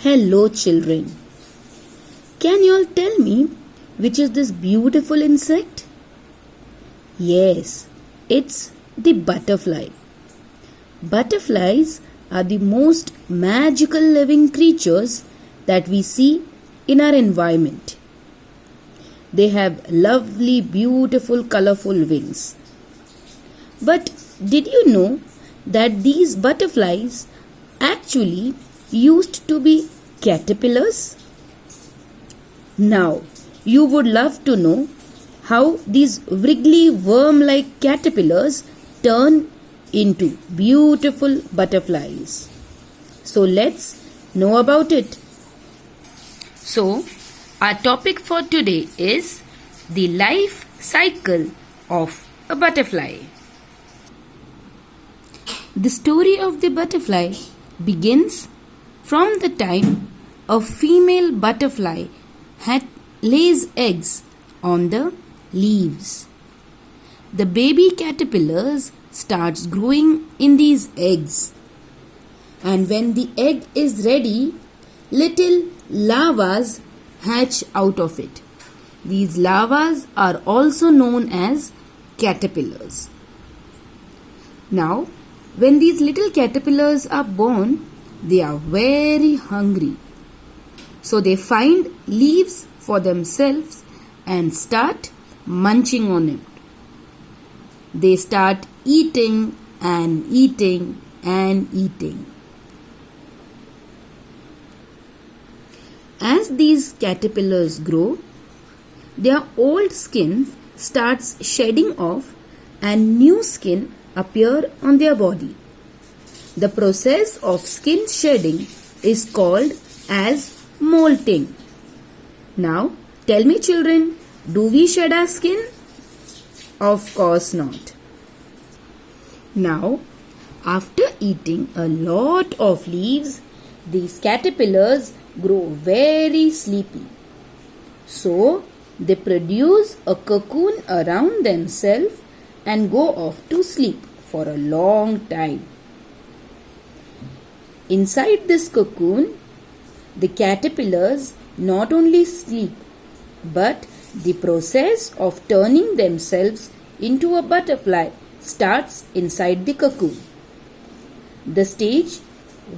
Hello, children. Can you all tell me which is this beautiful insect? Yes, it's the butterfly. Butterflies are the most magical living creatures that we see in our environment. They have lovely, beautiful, colorful wings. But did you know that these butterflies actually used to be caterpillars? Now, you would love to know how these wriggly worm-like caterpillars turn into beautiful butterflies. So let's know about it. So, our topic for today is the life cycle of a butterfly. The story of the butterfly begins from the time a female butterfly lays eggs on the leaves. The baby caterpillars starts growing in these eggs, and when the egg is ready, little larvas hatch out of it. These larvas are also known as caterpillars. Now, when these little caterpillars are born, they are very hungry. So they find leaves for themselves and start munching on it. They start eating and eating and eating. As these caterpillars grow, their old skin starts shedding off and new skin appear on their body. The process of skin shedding is called as molting. Now, tell me children, do we shed our skin? Of course not. Now, after eating a lot of leaves, these caterpillars grow very sleepy. So, they produce a cocoon around themselves and go off to sleep for a long time. Inside this cocoon, the caterpillars not only sleep, but the process of turning themselves into a butterfly starts inside the cocoon. The stage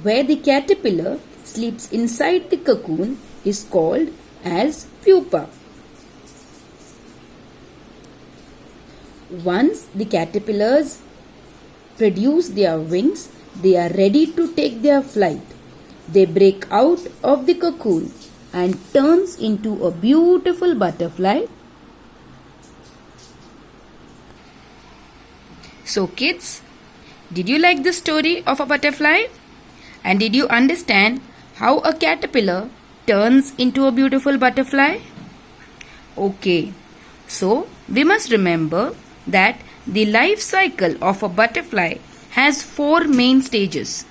where the caterpillar sleeps inside the cocoon is called as pupa. Once the caterpillars produce their wings, they are ready to take their flight. They break out of the cocoon and turns into a beautiful butterfly. So kids, did you like the story of a butterfly? And did you understand how a caterpillar turns into a beautiful butterfly? Okay, so we must remember that the life cycle of a butterfly has 4 main stages.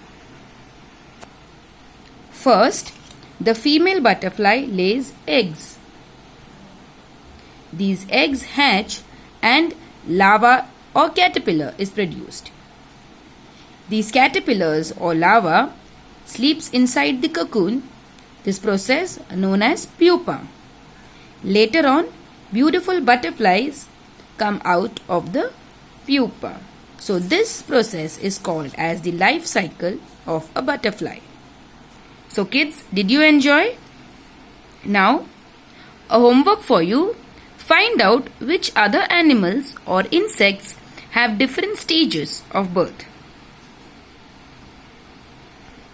First, the female butterfly lays eggs. These eggs hatch and larva or caterpillar is produced. These caterpillars or larva sleeps inside the cocoon. This process known as pupa. Later on, beautiful butterflies come out of the pupa. So this process is called as the life cycle of a butterfly. So kids, did you enjoy? Now, a homework for you. Find out which other animals or insects have different stages of birth.